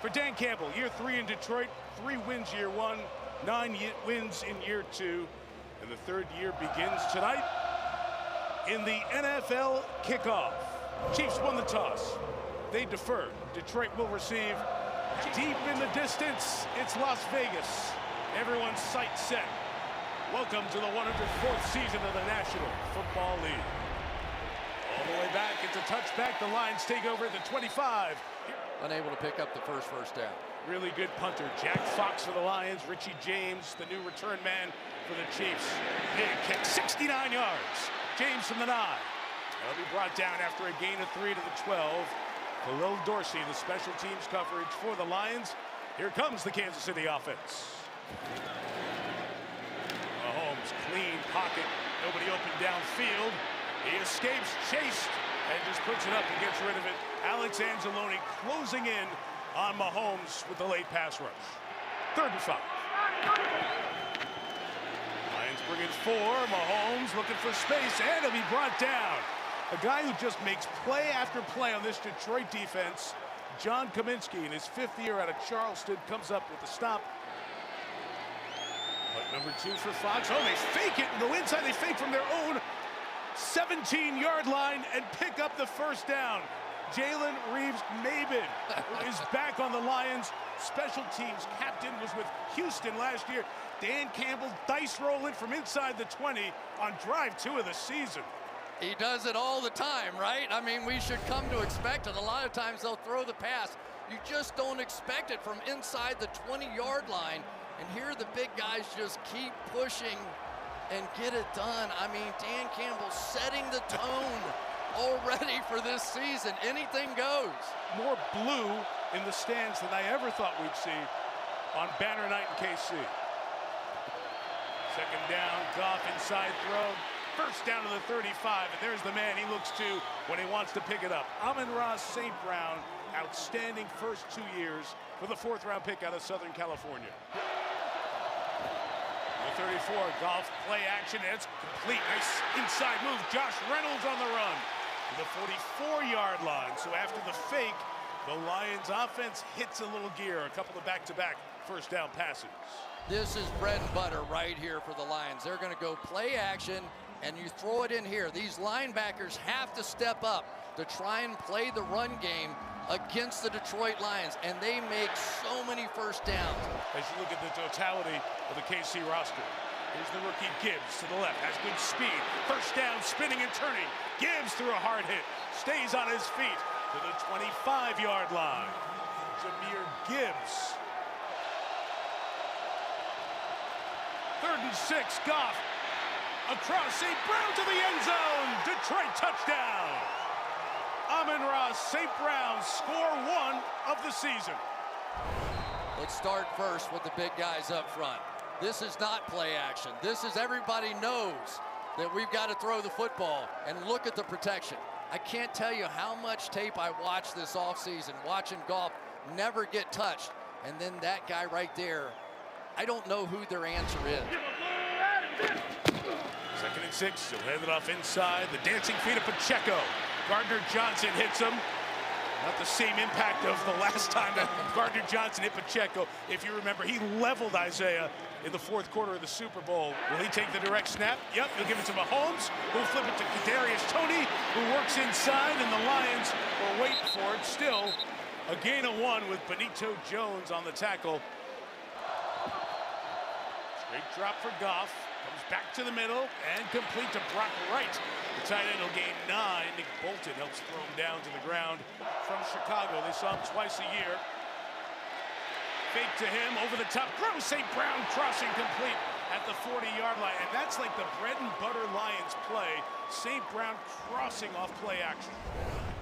For Dan Campbell, year 3 in Detroit, 3 wins year 1, 9 wins in year 2, and the third year begins tonight in the NFL kickoff. Chiefs won the toss. They defer. Detroit will receive. Deep in the distance, it's Las Vegas. Everyone's sight set. Welcome to the 104th season of the National Football League. All the way back, it's a touchback. The Lions take over at the 25. Unable to pick up the first down. Really good punter. Jack Fox for the Lions. Richie James, the new return man for the Chiefs. Big kick, 69 yards. James from the 9. That'll be brought down after a gain of 3 to the 12. Khalil Dorsey, the special teams coverage for the Lions. Here comes the Kansas City offense. Mahomes, clean pocket. Nobody open downfield. He escapes, chased, and just puts it up and gets rid of it. Alex Anzalone closing in on Mahomes with the late pass rush. 3rd and 5. Lions bring in 4. Mahomes looking for space, and he'll be brought down. A guy who just makes play after play on this Detroit defense, John Kaminsky, in his 5th year out of Charleston, comes up with the stop. But number 2 for Fox. Oh, they fake it and go inside. They fake from their own 17-yard line and pick up the first down. Jalen Reeves-Maybin is back on the Lions. Special teams captain, was with Houston last year. Dan Campbell dice rolling from inside the 20 on drive 2 of the season. He does it all the time, right? I mean, we should come to expect it. A lot of times they'll throw the pass. You just don't expect it from inside the 20-yard line. And here the big guys just keep pushing and get it done. I mean, Dan Campbell setting the tone already for this season. Anything goes. More blue in the stands than I ever thought we'd see on banner night in KC. 2nd down, Goff inside throw. 1st down to the 35, and there's the man he looks to when he wants to pick it up. Amon-Ra St. Brown, outstanding first 2 years for the 4th round pick out of Southern California. The 34, Goff play action, and it's complete. Nice inside move. Josh Reynolds on the run to the 44-yard line. So after the fake, the Lions offense hits a little gear. A couple of back-to-back 1st down passes. This is bread and butter right here for the Lions. They're going to go play action, and you throw it in here. These linebackers have to step up to try and play the run game against the Detroit Lions, and they make so many 1st downs. As you look at the totality of the KC roster, here's the rookie Gibbs to the left, has good speed. 1st down, spinning and turning. Gibbs through a hard hit, stays on his feet to the 25-yard line. Jahmyr Gibbs. 3rd and 6, Goff across St. Brown to the end zone. Detroit touchdown. Amon-Ra St. Brown, score 1 of the season. Let's start first with the big guys up front. This is not play action. This is everybody knows that we've got to throw the football, and look at the protection. I can't tell you how much tape I watched this offseason, watching Goff never get touched. And then that guy right there, I don't know who their answer is. 2nd and 6, he'll hand it off inside. The dancing feet of Pacheco. Gardner Johnson hits him. Not the same impact of the last time that Gardner Johnson hit Pacheco. If you remember, he leveled Isaiah in the 4th quarter of the Super Bowl. Will he take the direct snap? Yep, he'll give it to Mahomes, who'll flip it to Kadarius Toney, who works inside, and the Lions were waiting for it. Still, a gain of 1 with Benito Jones on the tackle. Straight drop for Goff. Comes back to the middle and complete to Brock Wright. The tight end will gain 9. Nick Bolton helps throw him down to the ground from Chicago. They saw him twice a year. Fake to him, over the top, throw. St. Brown crossing complete at the 40-yard line. And that's like the bread and butter Lions play. St. Brown crossing off play action.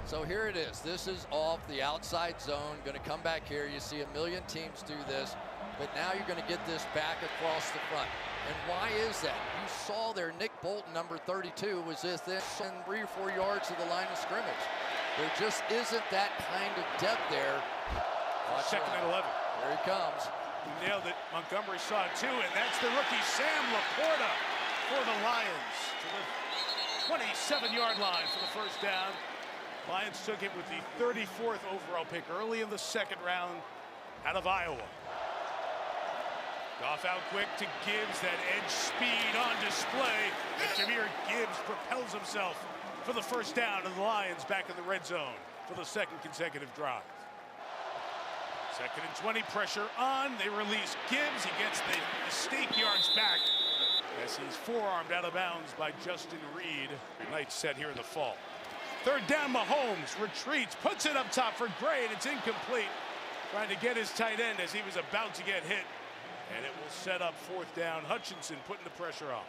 So here it is. This is off the outside zone. Going to come back here. You see a million teams do this. But now you're going to get this back across the front. And why is that? You saw there Nick Bolton, number 32, was just this 3 or 4 yards to the line of scrimmage. There just isn't that kind of depth there. Watch 2nd and 11. Here he comes. He nailed it. Montgomery saw it too, and that's the rookie Sam Laporta for the Lions to the 27-yard line for the 1st down. Lions took it with the 34th overall pick early in the 2nd round. out of Iowa. Goff out quick to Gibbs, that edge speed on display. And Jahmyr Gibbs propels himself for the first down, and the Lions back in the red zone for the second consecutive drive. 2nd and 20, pressure on. They release Gibbs. He gets the mistake yards back as he's forearmed out of bounds by Justin Reed. Nice set here in the fall. 3rd down, Mahomes retreats, puts it up top for Gray, and it's incomplete. Trying to get his tight end as he was about to get hit. And it will set up 4th down. Hutchinson putting the pressure on.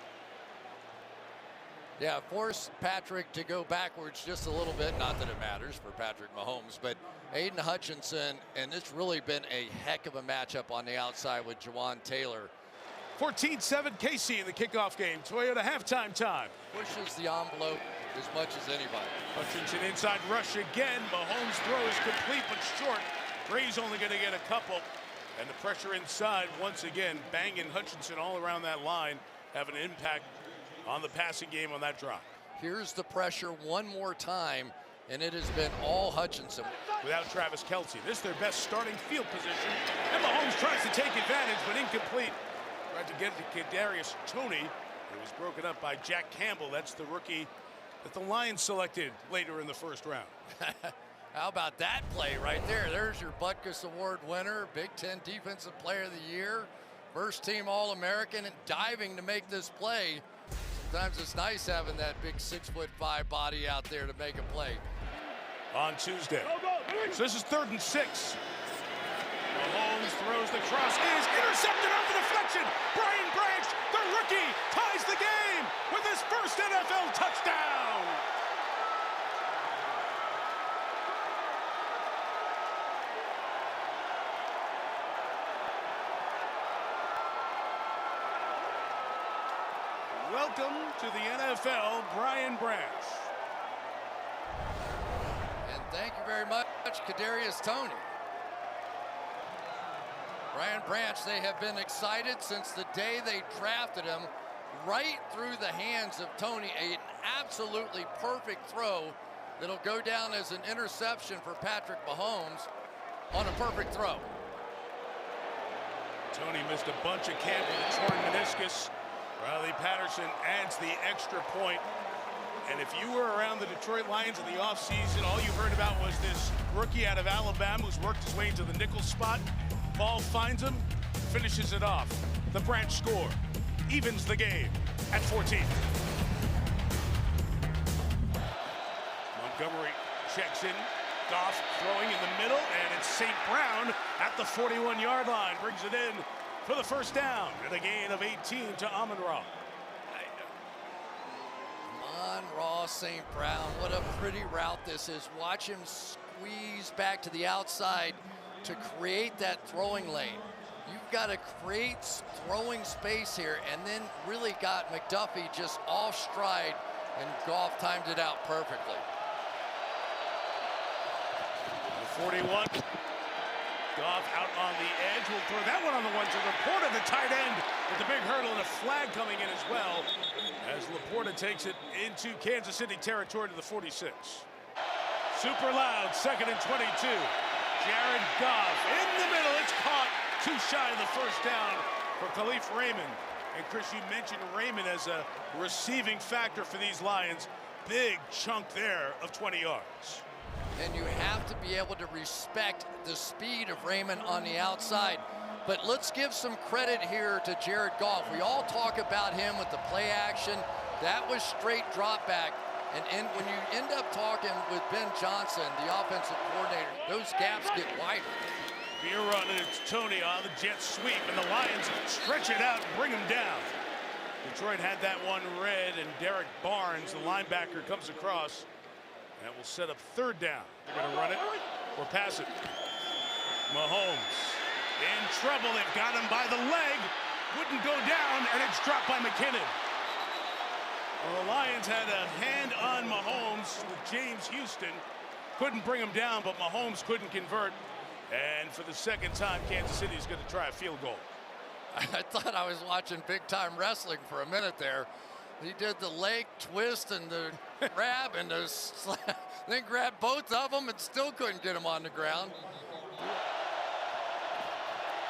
Yeah, force Patrick to go backwards just a little bit. Not that it matters for Patrick Mahomes, but Aiden Hutchinson, and it's really been a heck of a matchup on the outside with Jawan Taylor. 14-7 KC in the kickoff game. Toyota halftime time. Pushes the envelope as much as anybody. Hutchinson inside rush again. Mahomes' throw is complete but short. Gray's only going to get a couple. And the pressure inside once again, banging Hutchinson all around that line, have an impact on the passing game on that drive. Here's the pressure one more time, and it has been all Hutchinson. Without Travis Kelce, this is their best starting field position. And Mahomes tries to take advantage, but incomplete. Tried to get to Kadarius Toney. It was broken up by Jack Campbell. That's the rookie that the Lions selected later in the 1st round. How about that play right there? There's your Butkus Award winner, Big Ten Defensive Player of the Year, 1st team All-American, and diving to make this play. Sometimes it's nice having that big 6'5" body out there to make a play. On Tuesday. So this is 3rd and 6. Mahomes throws the cross, is intercepted on the deflection. Brian Branch, the rookie, ties the game with his 1st NFL touchdown. Welcome to the NFL, Brian Branch. And thank you very much, Kadarius Toney. Brian Branch, they have been excited since the day they drafted him, right through the hands of Toney. An absolutely perfect throw that'll go down as an interception for Patrick Mahomes on a perfect throw. Toney missed a bunch of camp with a torn meniscus. Riley Patterson adds the extra point. And if you were around the Detroit Lions in the offseason, all you heard about was this rookie out of Alabama who's worked his way into the nickel spot. Ball finds him, finishes it off. The Branch score evens the game at 14. Montgomery checks in. Goff throwing in the middle, and it's St. Brown at the 41-yard line. Brings it in for the 1st down and a gain of 18 to Amon-Ra. Amon-Ra St. Brown, what a pretty route this is. Watch him squeeze back to the outside to create that throwing lane. You've got to create throwing space here, and then really got McDuffie just off stride, and Goff timed it out perfectly. The 41. Goff out on the edge. Will throw that one on the one to Laporta, the tight end, with the big hurdle and a flag coming in as well, as Laporta takes it into Kansas City territory to the 46. Super loud, 2nd and 22. Jared Goff in the middle. It's caught, too shy of the 1st down for Khalif Raymond. And Chris, you mentioned Raymond as a receiving factor for these Lions. Big chunk there of 20 yards. And you have to be able to respect the speed of Raymond on the outside. But let's give some credit here to Jared Goff. We all talk about him with the play action. That was straight drop back. And when you end up talking with Ben Johnson, the offensive coordinator, those gaps get wider. Beer run, and it's Toney on the jet sweep, and the Lions stretch it out and bring him down. Detroit had that one read, and Derek Barnes, the linebacker, comes across. And that will set up 3rd down. They're going to run it or pass it. Mahomes in trouble. They've got him by the leg. Wouldn't go down, and it's dropped by McKinnon. Well, the Lions had a hand on Mahomes with James Houston. Couldn't bring him down, but Mahomes couldn't convert. And for the 2nd time, Kansas City is going to try a field goal. I thought I was watching big-time wrestling for a minute there. He did the leg twist and the grab and the slap, then grabbed both of them and still couldn't get him on the ground.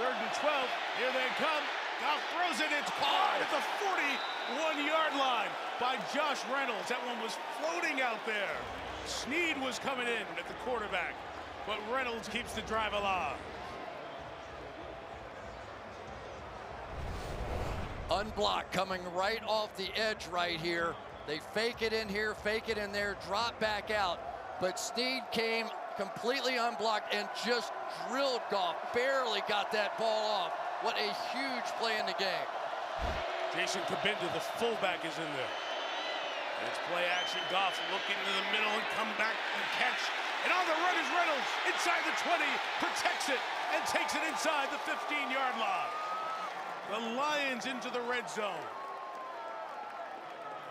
3rd and 12. Here they come. Goff throws it. It's caught at the 41-yard line by Josh Reynolds. That one was floating out there. Snead was coming in at the quarterback, but Reynolds keeps the drive alive. Unblocked, coming right off the edge right here. They fake it in here, fake it in there, drop back out. But Snead came completely unblocked and just drilled Goff. Barely got that ball off. What a huge play in the game. Jason Kabinda, the fullback, is in there. And it's play action. Goff looking to the middle and come back and catch. And on the run is Reynolds. Inside the 20, protects it, and takes it inside the 15-yard line. The Lions into the red zone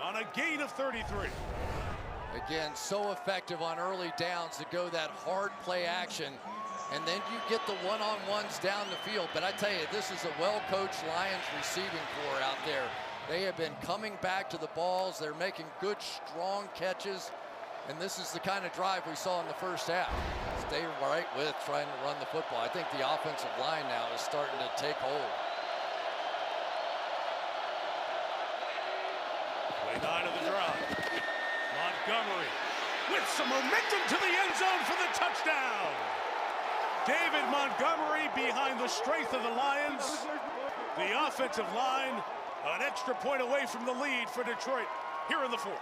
on a gain of 33. Again, so effective on early downs to go that hard play action. And then you get the one-on-ones down the field. But I tell you, this is a well-coached Lions receiving corps out there. They have been coming back to the balls. They're making good, strong catches. And this is the kind of drive we saw in the first half. Stay right with trying to run the football. I think the offensive line now is starting to take hold. Play 9 of the drive. Montgomery with some momentum to the end zone for the touchdown. David Montgomery behind the strength of the Lions. The offensive line, an extra point away from the lead for Detroit here in the 4th.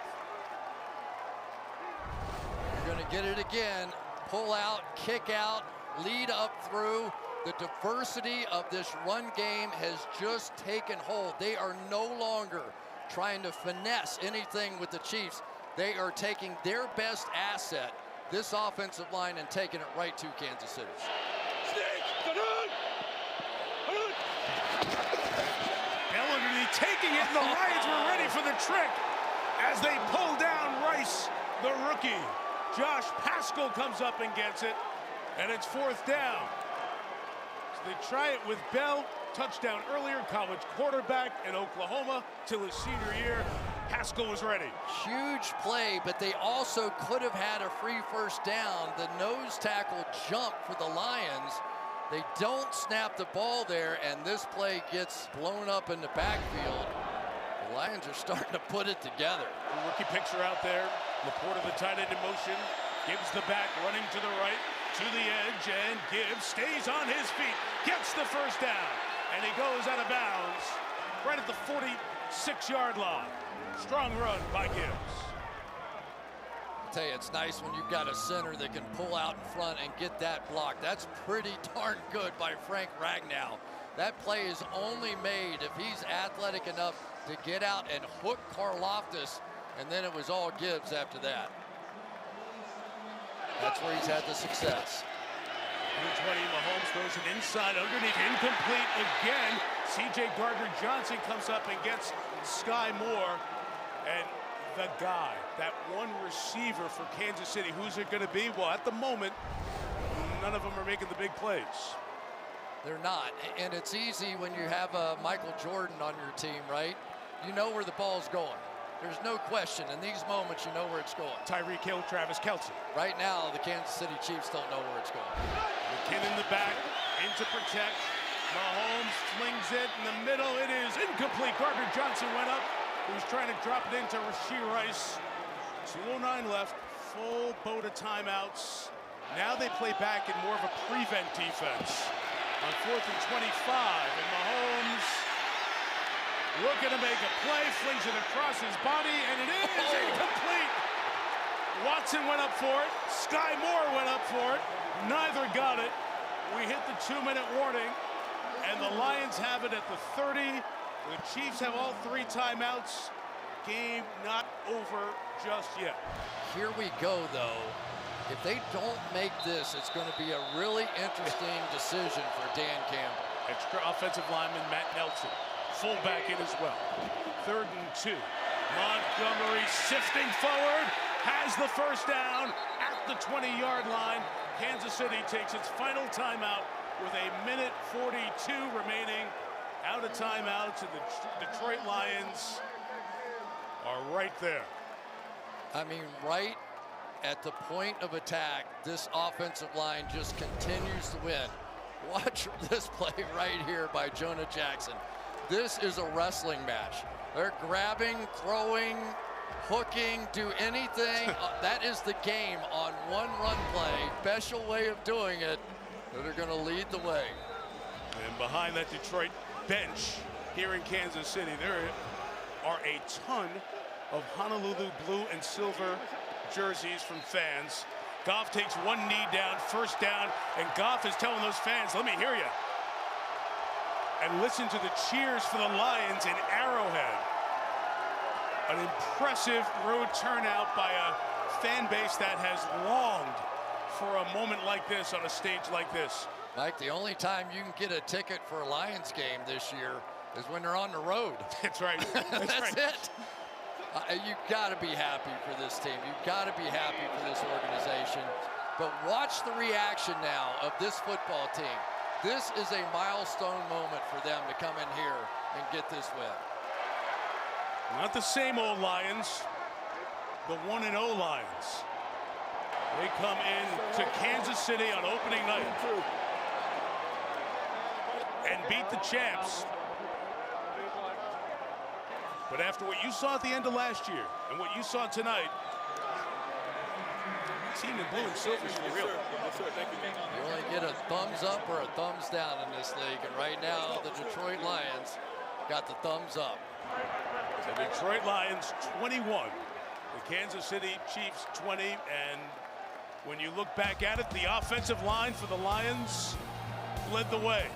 You're going to get it again. Pull out, kick out, lead up through. The diversity of this run game has just taken hold. They are no longer trying to finesse anything with the Chiefs. They are taking their best asset, this offensive line, and taking it right to Kansas City. Bellingham taking it, and the Lions were ready for the trick as they pull down Rice, the rookie. Josh Paschal comes up and gets it, and it's 4th down. So they try it with Bell, touchdown earlier, college quarterback in Oklahoma till his senior year. Paschal was ready. Huge play, but they also could have had a free first down. The nose tackle jump for the Lions. They don't snap the ball there, and this play gets blown up in the backfield. The Lions are starting to put it together. The rookie picture out there. Laporta, the tight end, in motion. Gibbs the back, running to the right, to the edge, and Gibbs stays on his feet, gets the first down, and he goes out of bounds right at the 46-yard line. Strong run by Gibbs. I tell you, it's nice when you've got a center that can pull out in front and get that block. That's pretty darn good by Frank Ragnow. That play is only made if he's athletic enough to get out and hook Karlaftis, and then it was all Gibbs after that. That's where he's had the success. Number 20, Mahomes throws it inside, underneath, incomplete again. C.J. Gardner-Johnson comes up and gets Sky Moore. And the guy, that one receiver for Kansas City, who's it going to be? Well, at the moment, none of them are making the big plays. They're not, and it's easy when you have Michael Jordan on your team, right? You know where the ball's going. There's no question. In these moments, you know where it's going. Tyreek Hill, Travis Kelce. Right now, the Kansas City Chiefs don't know where it's going. McKinn in the back, in to protect. Mahomes flings it in the middle. It is incomplete. Gardner-Johnson went up. He was trying to drop it into Rashee Rice. 2:09 left. Full boat of timeouts. Now they play back in more of a prevent defense. On 4th and 25, and Mahomes looking to make a play, flings it across his body, and it is incomplete. Watson went up for it. Sky Moore went up for it. Neither got it. We hit the 2-minute warning, and the Lions have it at the 30. The Chiefs have all 3 timeouts. Game not over just yet. Here we go, though. If they don't make this, it's going to be a really interesting decision for Dan Campbell. Extra offensive lineman Matt Nelson, fullback in as well. 3rd and 2. Montgomery sifting forward, has the first down at the 20-yard line. Kansas City takes its final timeout with 1:42 remaining. Out of timeouts, and the Detroit Lions are right there. I mean, right at the point of attack, this offensive line just continues to win. Watch this play right here by Jonah Jackson. This is a wrestling match. They're grabbing, throwing, hooking, do anything. That is the game on one run play. Special way of doing it. They're going to lead the way. And behind that Detroit bench here in Kansas City, there are a ton of Honolulu blue and silver jerseys from fans. Goff takes one knee down, first down, and Goff is telling those fans, let me hear you. And listen to the cheers for the Lions in Arrowhead. An impressive road turnout by a fan base that has longed for a moment like this on a stage like this. Mike, the only time you can get a ticket for a Lions game this year is when they're on the road. That's right. That's right. it. You've got to be happy for this team. You've got to be happy for this organization. But watch the reaction now of this football team. This is a milestone moment for them to come in here and get this win. Not the same old Lions, the 1-0 Lions. They come in to Kansas City on opening night and beat the champs. But after what you saw at the end of last year and what you saw tonight, team in blue and silver is for real. You only get a thumbs up or a thumbs down in this league, and right now the Detroit Lions got the thumbs up. The Detroit Lions 21, the Kansas City Chiefs 20, and when you look back at it, the offensive line for the Lions led the way.